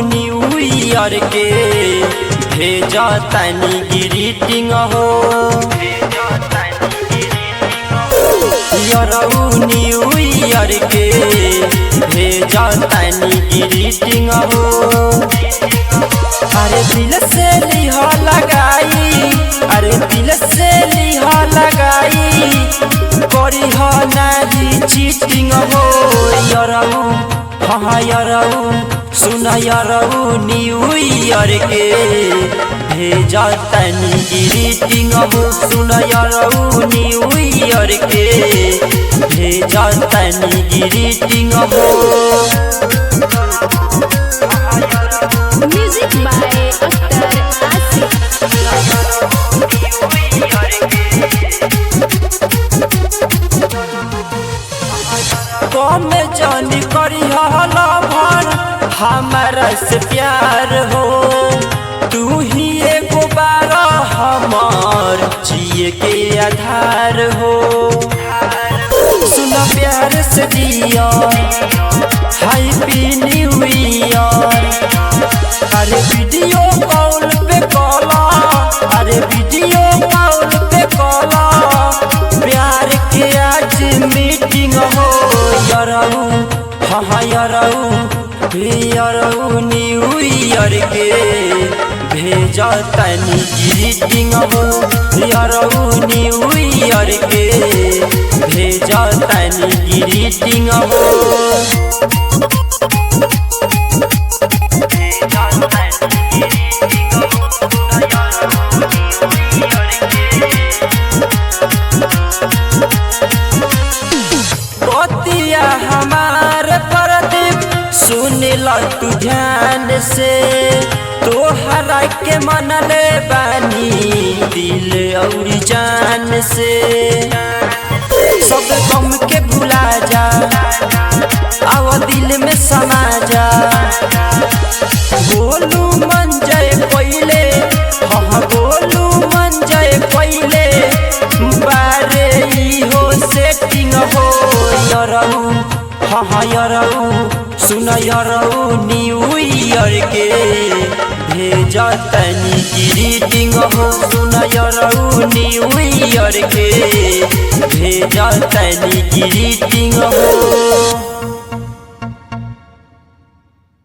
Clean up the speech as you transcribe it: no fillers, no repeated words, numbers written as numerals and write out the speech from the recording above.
New year के भेजा तनी ग्रीटिंग हो न्यू ईयर के भेजा तनी ग्रीटिंग हो। अरे दिल से लिहा लगाई, अरे दिल से लिहा लगाई, करी हो नहीं चीटिंग हो। यारऊ हाँ यारऊ सुना यारऊ न्यू ईयर के भेजा तनी ग्रीटिंग हो। सुना यारऊ न्यू ईयर के भेजा तनी ग्रीटिंग हो। Music by Akhtar Asif. कम जानी करी हला भर हमारा से प्यार हो। तू ही एगो बारा हमार जिए के आधार हो। सुना प्यार से दिया हैप्पी न्यू ईयर। अरे वीडियो कॉल पे कॉला, अरे वीडियो कॉल पे कॉला, प्यार के आज मीटिंग हो। यारऊ हाँ यारऊ न्यू ईयर के भेजा तनी ग्रीटिंग हो। यारऊ न्यू ईयर के भेजा तनी ग्रीटिंग हो। बतिया हमार प्रदीप सुन ला तू ध्यान से, तोहरा के मनले बानी दिल और जान से। सब गम के भुला जा, आवा दिल में समा जा। बोलू मन जय पहले, हाँ बोलू मन जय पहले, बारे हो सेटिंग हो। यारऊ हाँ यारऊ सुना यारऊ न्यू ईयर के भेजा तनी ग्रीटिंग हो। सुना यारऊ न्यू ईयर के भेजा तनी ग्रीटिंग हो।